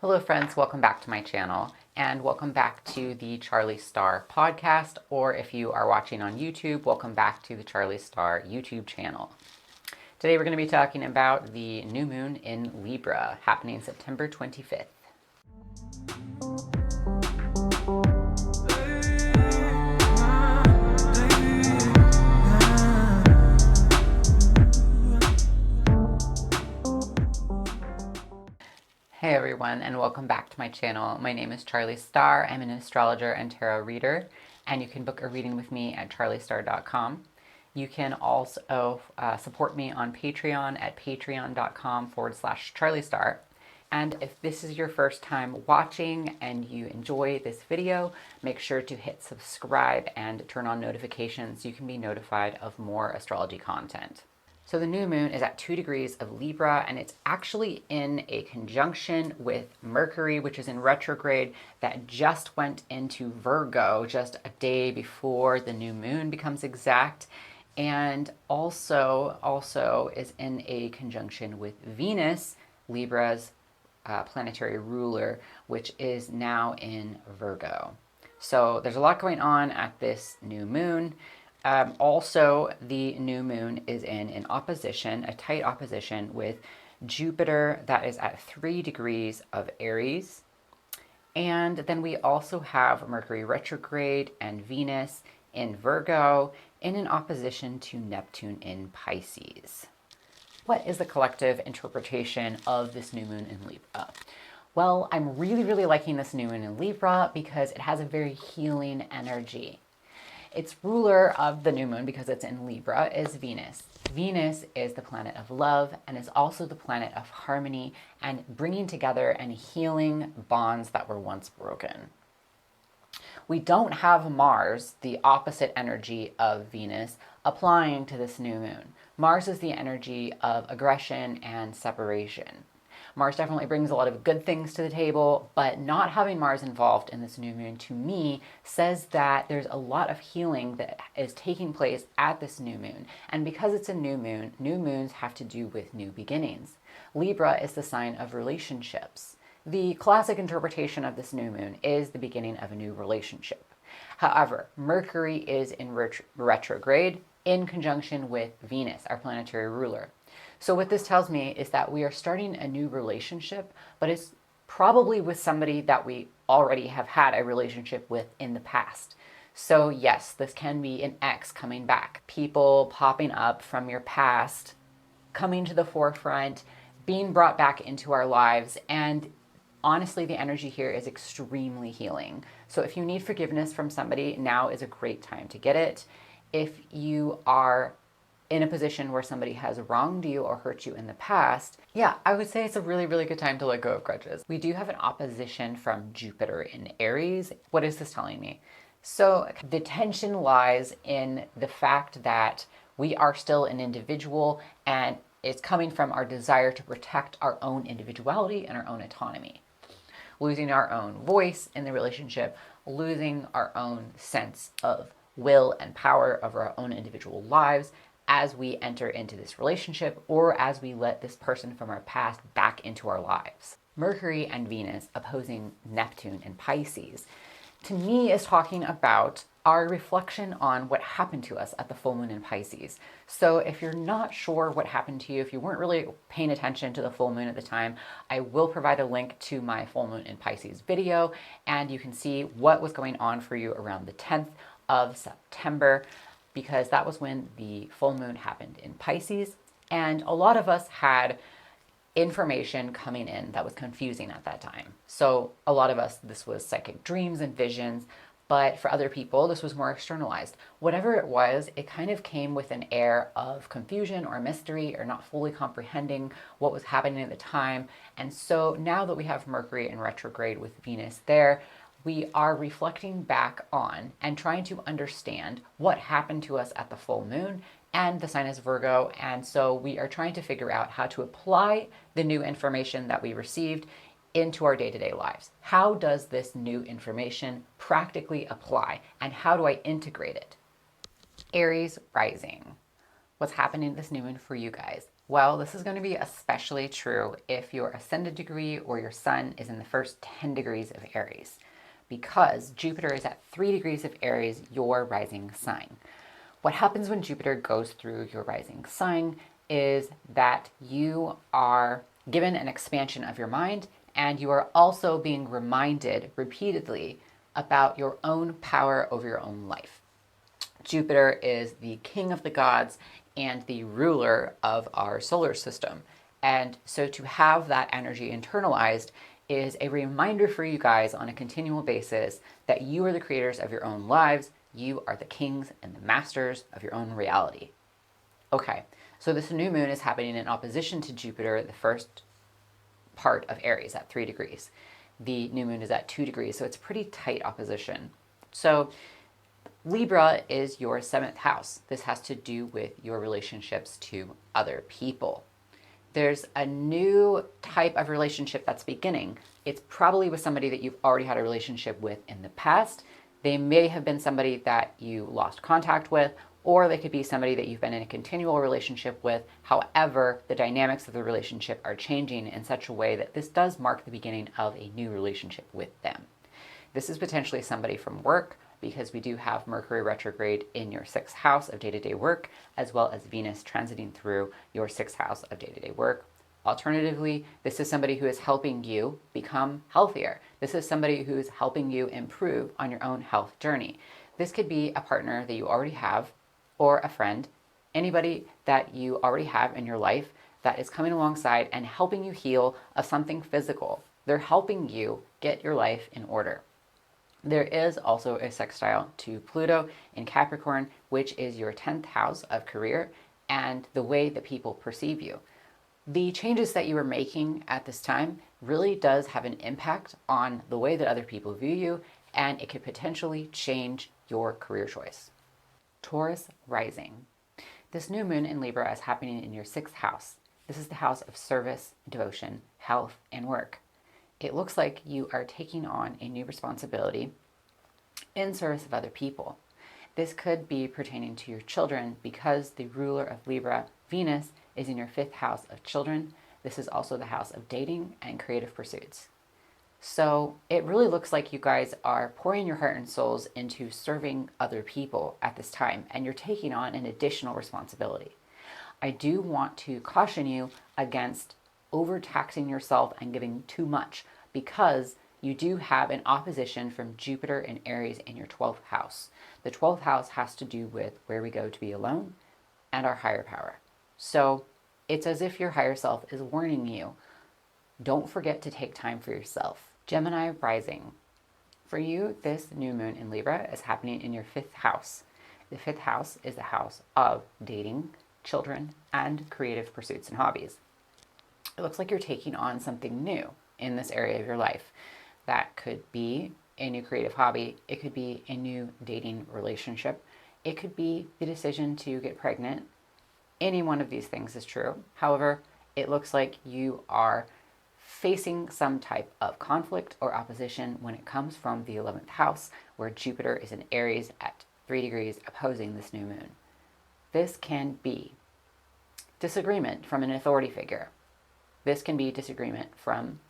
Hello friends, welcome back to my channel and welcome back to the Charlie Star podcast, or if you are watching on YouTube, welcome back to the Charlie Star YouTube channel. Today we're going to be talking about the new moon in Libra happening September 25th. Hey everyone, and welcome back to my channel. My name is Charlie Star. I'm an astrologer and tarot reader, and you can book a reading with me at charliestar.com. You can also support me on Patreon at patreon.com/charliestar. And if this is your first time watching and you enjoy this video, make sure to hit subscribe and turn on notifications so you can be notified of more astrology content. So the new moon is at 2 degrees of Libra, and it's actually in a conjunction with Mercury, which is in retrograde, that just went into Virgo just a day before the new moon becomes exact, and also is in a conjunction with Venus, Libra's planetary ruler, which is now in Virgo. So there's a lot going on at this new moon. Also, the new moon is in an opposition, a tight opposition with Jupiter that is at 3 degrees of Aries. And then we also have Mercury retrograde and Venus in Virgo in an opposition to Neptune in Pisces. What is the collective interpretation of this new moon in Libra? Well, I'm really liking this new moon in Libra because it has a very healing energy. Its ruler of the new moon, because it's in Libra, is Venus. Venus is the planet of love and is also the planet of harmony and bringing together and healing bonds that were once broken. We don't have Mars, the opposite energy of Venus, applying to this new moon. Mars is the energy of aggression and separation. Mars definitely brings a lot of good things to the table, but not having Mars involved in this new moon, to me, says that there's a lot of healing that is taking place at this new moon. And because it's a new moons have to do with new beginnings. Libra is the sign of relationships. The classic interpretation of this new moon is the beginning of a new relationship. However, Mercury is in retrograde in conjunction with Venus, our planetary ruler. So what this tells me is that we are starting a new relationship, but it's probably with somebody that we already have had a relationship with in the past. So yes, this can be an ex coming back. People popping up from your past, coming to the forefront, being brought back into our lives. And honestly, the energy here is extremely healing. So if you need forgiveness from somebody, now is a great time to get it. If you are in a position where somebody has wronged you or hurt you in the past, yeah, I would say it's a really good time to let go of grudges. We do have an opposition from Jupiter in Aries. What is this telling me? So the tension lies in the fact that we are still an individual, and it's coming from our desire to protect our own individuality and our own autonomy. Losing our own voice in the relationship, losing our own sense of will and power of our own individual lives as we enter into this relationship, or as we let this person from our past back into our lives. Mercury and Venus opposing Neptune and Pisces, to me, is talking about our reflection on what happened to us at the full moon in Pisces. So if you're not sure what happened to you, if you weren't really paying attention to the full moon at the time, I will provide a link to my full moon in Pisces video, and you can see what was going on for you around the 10th of September, because that was when the full moon happened in Pisces. And a lot of us had information coming in that was confusing at that time. So a lot of us, this was psychic dreams and visions, but for other people, this was more externalized. Whatever it was, it kind of came with an air of confusion or mystery or not fully comprehending what was happening at the time. And so now that we have Mercury in retrograde with Venus there, we are reflecting back on and trying to understand what happened to us at the full moon, and the sign is Virgo. And so we are trying to figure out how to apply the new information that we received into our day-to-day lives. How does this new information practically apply, and how do I integrate it? Aries rising. What's happening this new moon for you guys? Well, this is going to be especially true if your ascendant degree or your sun is in the first 10 degrees of Aries, because Jupiter is at 3 degrees of Aries, your rising sign. What happens when Jupiter goes through your rising sign is that you are given an expansion of your mind, and you are also being reminded repeatedly about your own power over your own life. Jupiter is the king of the gods and the ruler of our solar system. And so to have that energy internalized is a reminder for you guys on a continual basis that you are the creators of your own lives. You are the kings and the masters of your own reality. Okay, so this new moon is happening in opposition to Jupiter, the first part of Aries at 3 degrees. The new moon is at 2 degrees, so it's pretty tight opposition. So Libra is your 7th house. This has to do with your relationships to other people. There's a new type of relationship that's beginning. It's probably with somebody that you've already had a relationship with in the past. They may have been somebody that you lost contact with, or they could be somebody that you've been in a continual relationship with. However, the dynamics of the relationship are changing in such a way that this does mark the beginning of a new relationship with them. This is potentially somebody from work, because we do have Mercury retrograde in your 6th house of day-to-day work, as well as Venus transiting through your 6th house of day-to-day work. Alternatively, this is somebody who is helping you become healthier. This is somebody who is helping you improve on your own health journey. This could be a partner that you already have, or a friend, anybody that you already have in your life that is coming alongside and helping you heal of something physical. They're helping you get your life in order. There is also a sextile to Pluto in Capricorn, which is your 10th house of career and the way that people perceive you. The changes that you are making at this time really does have an impact on the way that other people view you, and it could potentially change your career choice. Taurus rising. This new moon in Libra is happening in your 6th house. This is the house of service, devotion, health, and work. It looks like you are taking on a new responsibility in service of other people. This could be pertaining to your children because the ruler of Libra, Venus, is in your 5th house of children. This is also the house of dating and creative pursuits. So it really looks like you guys are pouring your heart and souls into serving other people at this time, and you're taking on an additional responsibility. I do want to caution you against overtaxing yourself and giving too much, because you do have an opposition from Jupiter and Aries in your 12th house. The 12th house has to do with where we go to be alone and our higher power. So it's as if your higher self is warning you, don't forget to take time for yourself. Gemini rising. For you, this new moon in Libra is happening in your 5th house. The 5th house is the house of dating, children, and creative pursuits and hobbies. It looks like you're taking on something new in this area of your life. That could be a new creative hobby. It could be a new dating relationship. It could be the decision to get pregnant. Any one of these things is true. However, it looks like you are facing some type of conflict or opposition when it comes from the 11th house, where Jupiter is in Aries at 3 degrees opposing this new moon. This can be disagreement from an authority figure. This can be disagreement from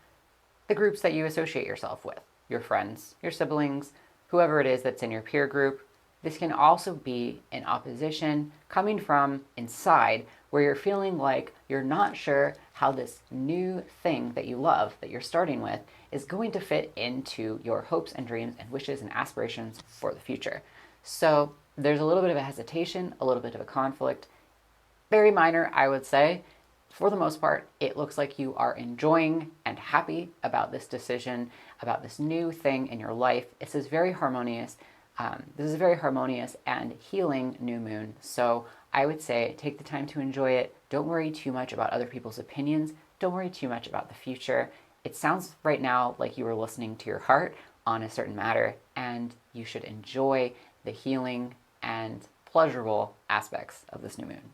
the groups that you associate yourself with, your friends, your siblings, whoever it is that's in your peer group. This can also be an opposition coming from inside, where you're feeling like you're not sure how this new thing that you love, that you're starting with, is going to fit into your hopes and dreams and wishes and aspirations for the future. So there's a little bit of a hesitation, a little bit of a conflict. Very minor, I would say. For the most part, it looks like you are enjoying and happy about this decision, about this new thing in your life. This is very harmonious. This is a very harmonious and healing new moon. So I would say take the time to enjoy it. Don't worry too much about other people's opinions. Don't worry too much about the future. It sounds right now like you were listening to your heart on a certain matter, and you should enjoy the healing and pleasurable aspects of this new moon.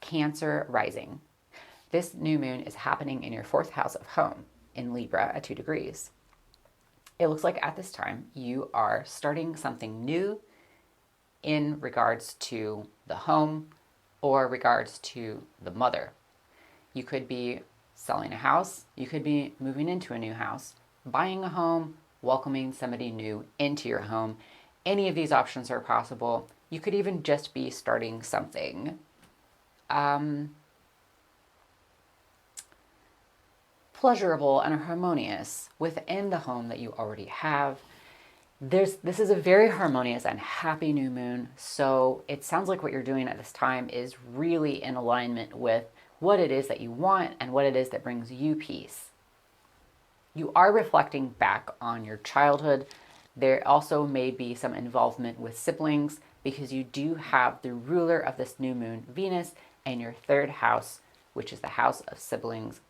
Cancer rising. This new moon is happening in your 4th house of home in Libra at 2 degrees. It looks like at this time you are starting something new in regards to the home or regards to the mother. You could be selling a house. You could be moving into a new house, buying a home, welcoming somebody new into your home. Any of these options are possible. You could even just be starting something pleasurable and harmonious within the home that you already have. This is a very harmonious and happy new moon, so it sounds like what you're doing at this time is really in alignment with what it is that you want and what it is that brings you peace. You are reflecting back on your childhood. There also may be some involvement with siblings because you do have the ruler of this new moon, Venus, in your third house, which is the house of siblings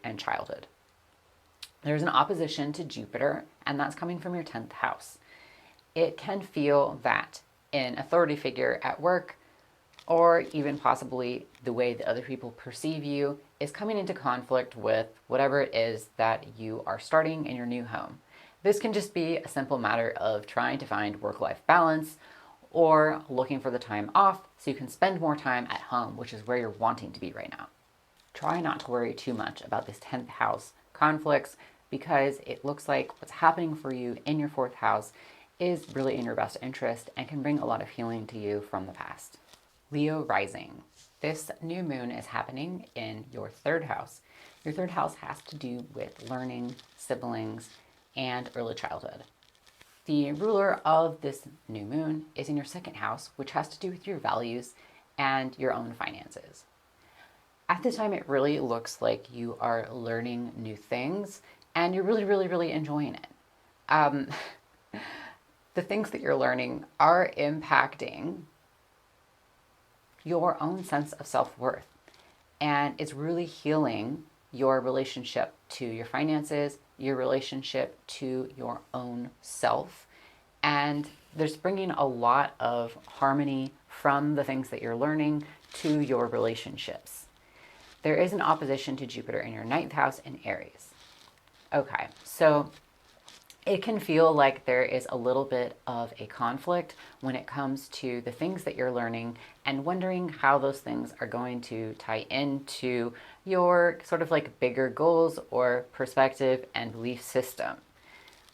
and childhood. There's an opposition to Jupiter, and that's coming from your 10th house. It can feel that an authority figure at work, or even possibly the way that other people perceive you, is coming into conflict with whatever it is that you are starting in your new home. This can just be a simple matter of trying to find work-life balance or looking for the time off so you can spend more time at home, which is where you're wanting to be right now. Try not to worry too much about this 10th house conflicts because it looks like what's happening for you in your 4th house is really in your best interest and can bring a lot of healing to you from the past. Leo rising. This new moon is happening in your 3rd house. Your 3rd house has to do with learning, siblings, and early childhood. The ruler of this new moon is in your 2nd house, which has to do with your values and your own finances. At this time, it really looks like you are learning new things and you're really enjoying it. The things that you're learning are impacting your own sense of self-worth, and it's really healing your relationship to your finances, your relationship to your own self, and there's bringing a lot of harmony from the things that you're learning to your relationships. There is an opposition to Jupiter in your 9th house in Aries. Okay, so it can feel like there is a little bit of a conflict when it comes to the things that you're learning and wondering how those things are going to tie into your sort of like bigger goals or perspective and belief system.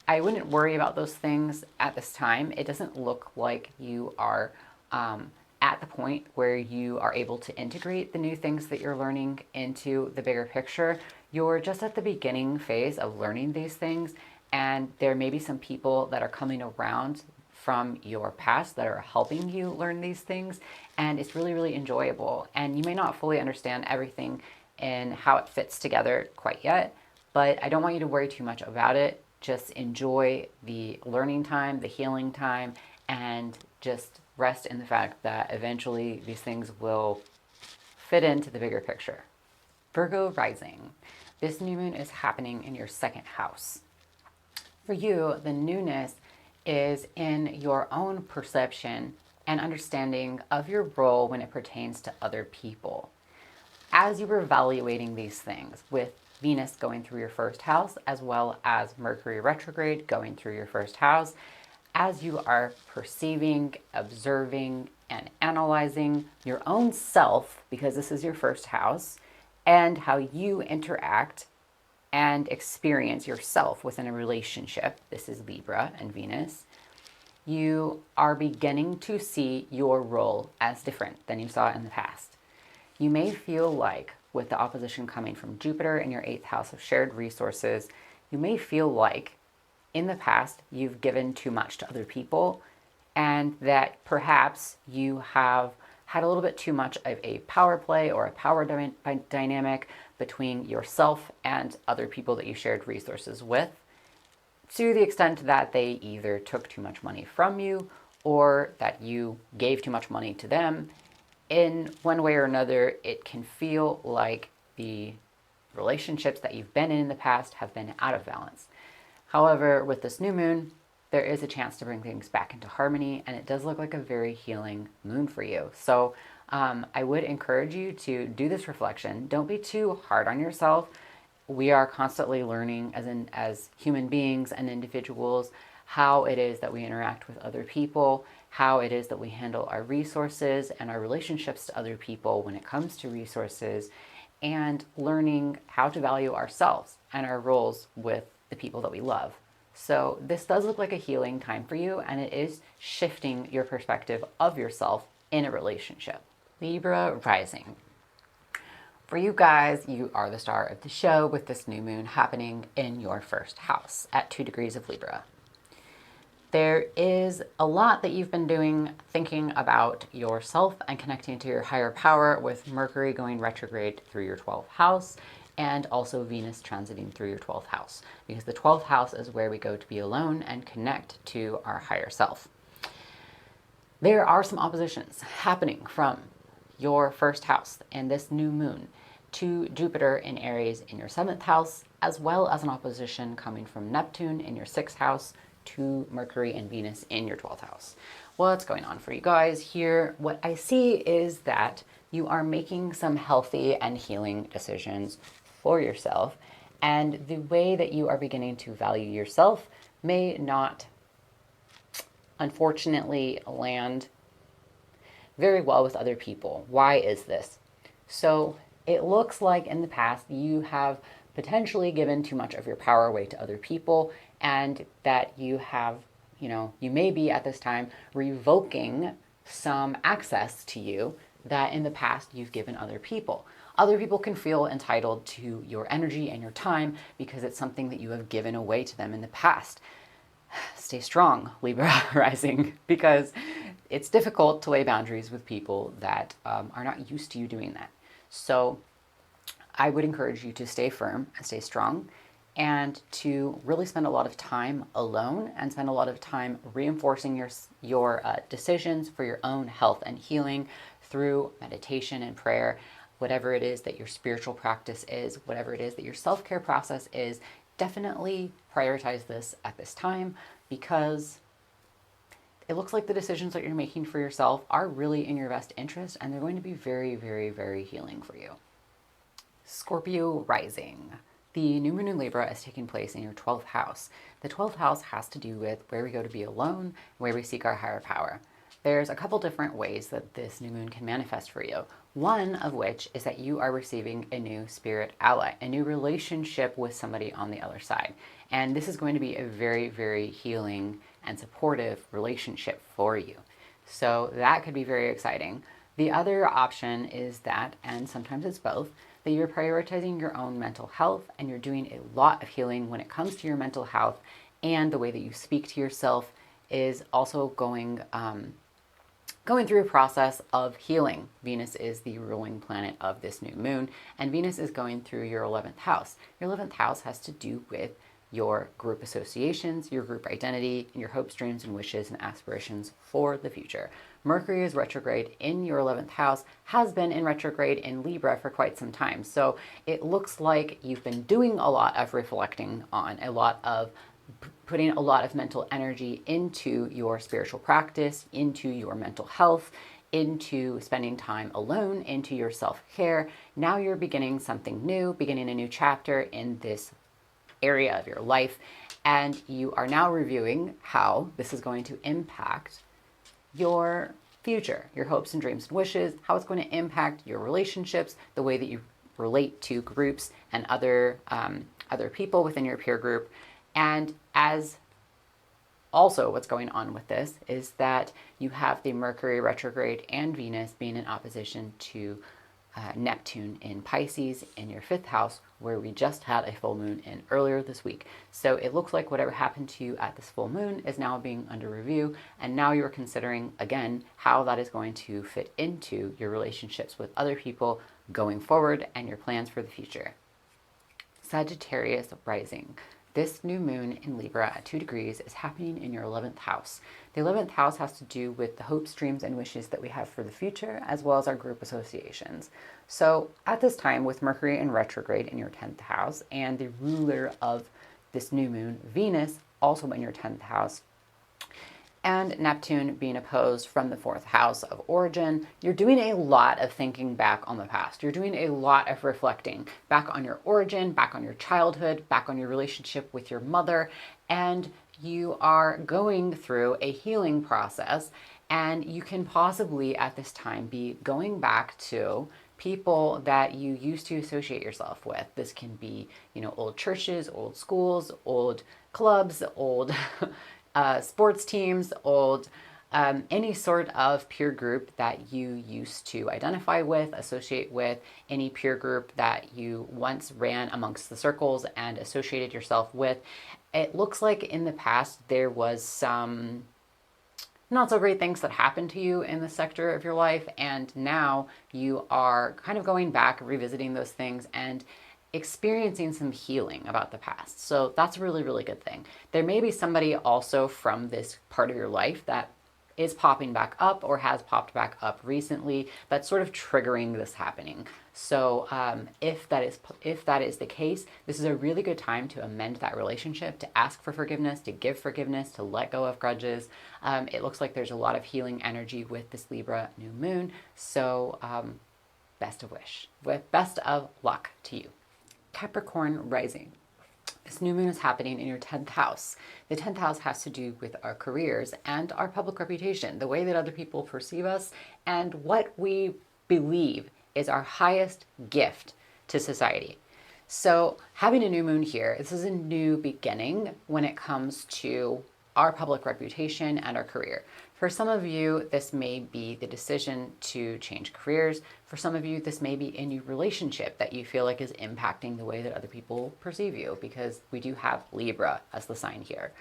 I wouldn't worry about those things at this time. It doesn't look like you are at the point where you are able to integrate the new things that you're learning into the bigger picture. You're just at the beginning phase of learning these things, and there may be some people that are coming around from your past that are helping you learn these things, and it's really enjoyable. And you may not fully understand everything and how it fits together quite yet, but I don't want you to worry too much about it. Just enjoy the learning time, the healing time, and just rest in the fact that eventually these things will fit into the bigger picture. Virgo rising. This new moon is happening in your 2nd house. For you, the newness is in your own perception and understanding of your role when it pertains to other people. As you were evaluating these things with Venus going through your 1st house, as well as Mercury retrograde going through your 1st house, as you are perceiving, observing, and analyzing your own self, because this is your 1st house, and how you interact and experience yourself within a relationship, this is Libra and Venus, you are beginning to see your role as different than you saw in the past. You may feel like, with the opposition coming from Jupiter in your 8th house of shared resources, you may feel like in the past you've given too much to other people, and that perhaps you have had a little bit too much of a power play or a power dynamic between yourself and other people that you shared resources with, to the extent that they either took too much money from you or that you gave too much money to them. In one way or another, it can feel like the relationships that you've been in the past have been out of balance. However, with this new moon, there is a chance to bring things back into harmony, and it does look like a very healing moon for you. So I would encourage you to do this reflection. Don't be too hard on yourself. We are constantly learning as human beings and individuals how it is that we interact with other people, how it is that we handle our resources and our relationships to other people when it comes to resources. and learning how to value ourselves and our roles with the people that we love. So this does look like a healing time for you, and it is shifting your perspective of yourself in a relationship. Libra rising. For you guys, you are the star of the show with this new moon happening in your first house at 2 degrees of Libra. There is a lot that you've been doing, thinking about yourself and connecting to your higher power, with Mercury going retrograde through your 12th house and also Venus transiting through your 12th house, because the 12th house is where we go to be alone and connect to our higher self. There are some oppositions happening from your first house and this new moon to Jupiter in Aries in your 7th house, as well as an opposition coming from Neptune in your 6th house to Mercury and Venus in your 12th house. What's going on for you guys here? What I see is that you are making some healthy and healing decisions for yourself, and the way that you are beginning to value yourself may not, unfortunately, land very well with other people. Why is this? So it looks like in the past you have potentially given too much of your power away to other people, and that you have, you may be at this time revoking some access to you that in the past you've given other people. Other people can feel entitled to your energy and your time because it's something that you have given away to them in the past. Stay strong, Libra rising, because it's difficult to lay boundaries with people that are not used to you doing that. So I would encourage you to stay firm and stay strong, and to really spend a lot of time alone and spend a lot of time reinforcing your decisions for your own health and healing through meditation and prayer. Whatever it is that your spiritual practice is, whatever it is that your self-care process is, definitely prioritize this at this time, because it looks like the decisions that you're making for yourself are really in your best interest, and they're going to be very, very, very healing for you. Scorpio rising. The new moon in Libra is taking place in your 12th house. The 12th house has to do with where we go to be alone, where we seek our higher power. There's a couple different ways that this new moon can manifest for you. One of which is that you are receiving a new spirit ally, a new relationship with somebody on the other side. And this is going to be a very, very healing and supportive relationship for you. So that could be very exciting. The other option is that, and sometimes it's both, that you're prioritizing your own mental health and you're doing a lot of healing when it comes to your mental health, and the way that you speak to yourself is also going through a process of healing. Venus is the ruling planet of this new moon, and Venus is going through your 11th house. Your 11th house has to do with your group associations, your group identity, and your hopes, dreams, and wishes and aspirations for the future. Mercury is retrograde in your 11th house, has been in retrograde in Libra for quite some time. So it looks like you've been doing a lot of reflecting on, a lot of putting a lot of mental energy into your spiritual practice, into your mental health, into spending time alone, into your self-care. Now you're beginning something new, beginning a new chapter in this area of your life, and you are now reviewing how this is going to impact your future, your hopes and dreams and wishes, how it's going to impact your relationships, the way that you relate to groups and other people within your peer group. And as also what's going on with this is that you have the Mercury retrograde and Venus being in opposition to Neptune in Pisces in your 5th house, where we just had a full moon in earlier this week. So it looks like whatever happened to you at this full moon is now being under review, and now you're considering again how that is going to fit into your relationships with other people going forward and your plans for the future. Sagittarius rising. This new moon in Libra at 2 degrees is happening in your 11th house. The 11th house has to do with the hopes, dreams, and wishes that we have for the future, as well as our group associations. So at this time, with Mercury in retrograde in your 10th house, and the ruler of this new moon, Venus, also in your 10th house, and Neptune being opposed from the 4th house of origin, you're doing a lot of thinking back on the past. You're doing a lot of reflecting back on your origin, back on your childhood, back on your relationship with your mother, and you are going through a healing process, and you can possibly at this time be going back to people that you used to associate yourself with. This can be, old churches, old schools, old clubs, old sports teams, old any sort of peer group that you used to identify with, associate with, any peer group that you once ran amongst the circles and associated yourself with. It looks like in the past there was some not so great things that happened to you in the sector of your life, and now you are kind of going back, revisiting those things, and experiencing some healing about the past. So that's a really, really good thing. There may be somebody also from this part of your life that is popping back up or has popped back up recently that's sort of triggering this happening. So if that is the case, this is a really good time to amend that relationship, to ask for forgiveness, to give forgiveness, to let go of grudges. It looks like there's a lot of healing energy with this Libra new moon. So best of luck to you. Capricorn rising. This new moon is happening in your 10th house. The 10th house has to do with our careers and our public reputation, the way that other people perceive us, and what we believe is our highest gift to society. So having a new moon here, this is a new beginning when it comes to our public reputation and our career. For some of you, this may be the decision to change careers. For some of you, this may be a new relationship that you feel like is impacting the way that other people perceive you, because we do have Libra as the sign here.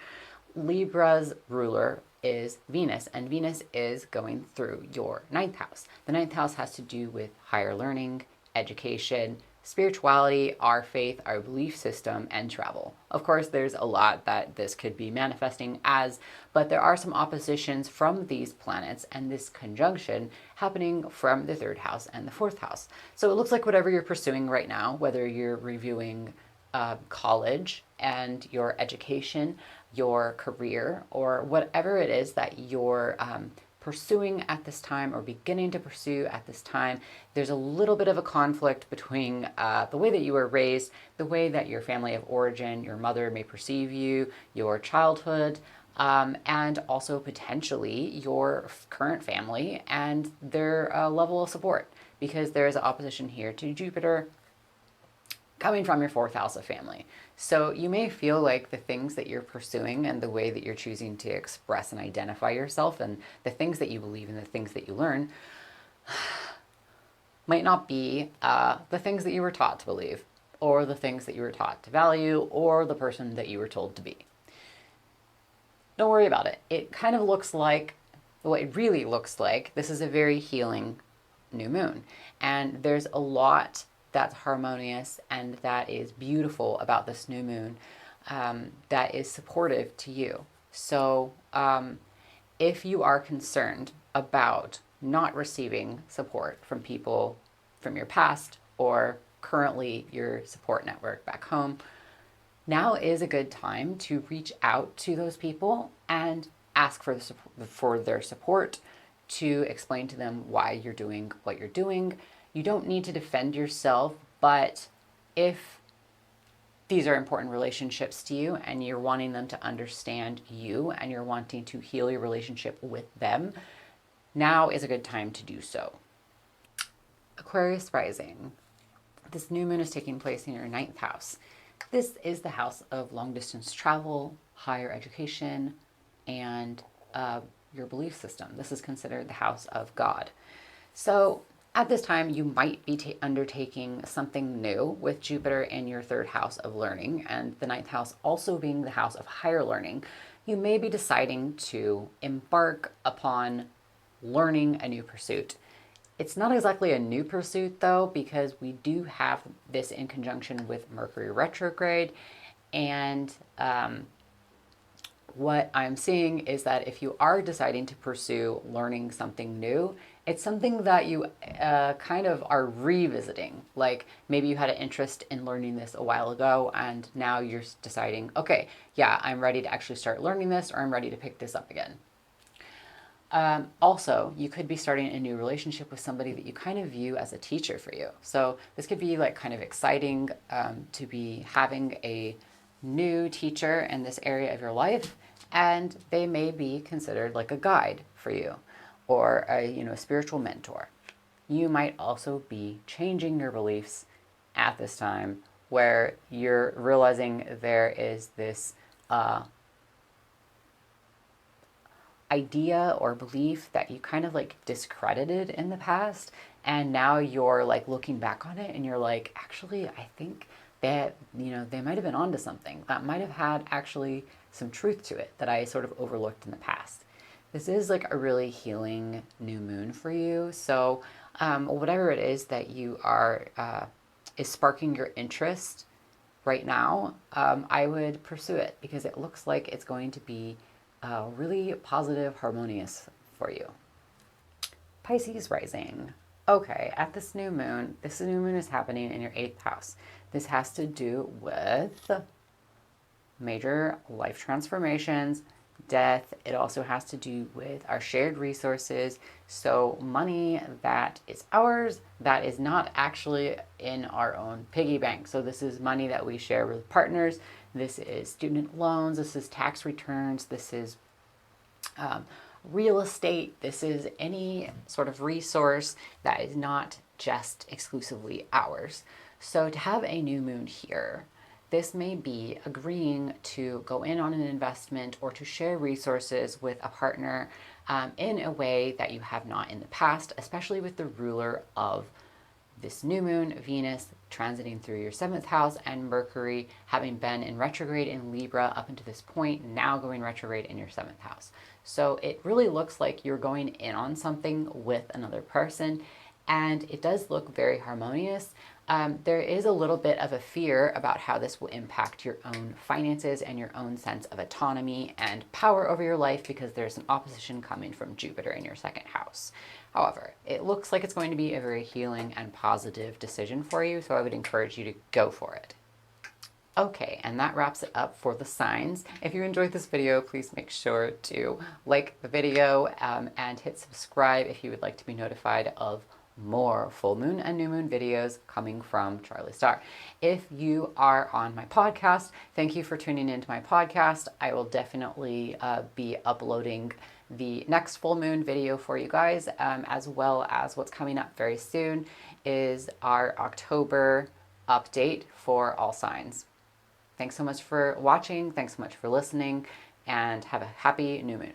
Libra's ruler is Venus, and Venus is going through your 9th house. The 9th house has to do with higher learning, education, spirituality, our faith, our belief system, and travel. Of course, there's a lot that this could be manifesting as, but there are some oppositions from these planets and this conjunction happening from the 3rd house and the 4th house. So it looks like whatever you're pursuing right now, whether you're reviewing college and your education, your career, or whatever it is that you're pursuing at this time or beginning to pursue at this time, there's a little bit of a conflict between the way that you were raised, the way that your family of origin, your mother may perceive you, your childhood, and also potentially your current family and their level of support, because there is an opposition here to Jupiter coming from your 4th house of family. So you may feel like the things that you're pursuing and the way that you're choosing to express and identify yourself and the things that you believe and the things that you learn might not be the things that you were taught to believe, or the things that you were taught to value, or the person that you were told to be. Don't worry about it. It kind of looks like, well, it really looks like this is a very healing new moon. And there's a lot that's harmonious and that is beautiful about this new moon, that is supportive to you. So if you are concerned about not receiving support from people from your past or currently your support network back home, now is a good time to reach out to those people and ask for their support, to explain to them why you're doing what you're doing. You don't need to defend yourself, but if these are important relationships to you and you're wanting them to understand you and you're wanting to heal your relationship with them, now is a good time to do so. Aquarius rising. This new moon is taking place in your 9th house. This is the house of long distance travel, higher education, and your belief system. This is considered the house of God. So at this time, you might be undertaking something new with Jupiter in your 3rd house of learning and the 9th house also being the house of higher learning. You may be deciding to embark upon learning a new pursuit. It's not exactly a new pursuit though, because we do have this in conjunction with Mercury retrograde. And what I'm seeing is that if you are deciding to pursue learning something new, it's something that you kind of are revisiting. Like maybe you had an interest in learning this a while ago and now you're deciding, okay, yeah, I'm ready to actually start learning this, or I'm ready to pick this up again. Also, you could be starting a new relationship with somebody that you kind of view as a teacher for you. So this could be like kind of exciting to be having a new teacher in this area of your life, and they may be considered like a guide for you, or a spiritual mentor. You might also be changing your beliefs at this time, where you're realizing there is this idea or belief that you kind of like discredited in the past, and now you're like looking back on it and you're like, actually, I think that, they might have been onto something that might have had actually some truth to it that I sort of overlooked in the past. This is like a really healing new moon for you. So whatever it is that you are is sparking your interest right now, I would pursue it, because it looks like it's going to be really positive, harmonious for you. Pisces rising. Okay, at this new moon is happening in your 8th house. This has to do with major life transformations, death. It also has to do with our shared resources. So money that is ours, that is not actually in our own piggy bank. So this is money that we share with partners. This is student loans. This is tax returns. This is real estate. This is any sort of resource that is not just exclusively ours. So to have a new moon here, this may be agreeing to go in on an investment or to share resources with a partner in a way that you have not in the past, especially with the ruler of this new moon, Venus, transiting through your 7th house, and Mercury having been in retrograde in Libra up until this point, now going retrograde in your 7th house. So it really looks like you're going in on something with another person, and it does look very harmonious. There is a little bit of a fear about how this will impact your own finances and your own sense of autonomy and power over your life, because there's an opposition coming from Jupiter in your 2nd house. However, it looks like it's going to be a very healing and positive decision for you, so I would encourage you to go for it. Okay, and that wraps it up for the signs. If you enjoyed this video, please make sure to like the video and hit subscribe if you would like to be notified of more full moon and new moon videos coming from Charlie Star. If you are on my podcast, thank you for tuning into my podcast. I will definitely be uploading the next full moon video for you guys, as well as what's coming up very soon is our October update for all signs. Thanks so much for watching. Thanks so much for listening, and have a happy new moon.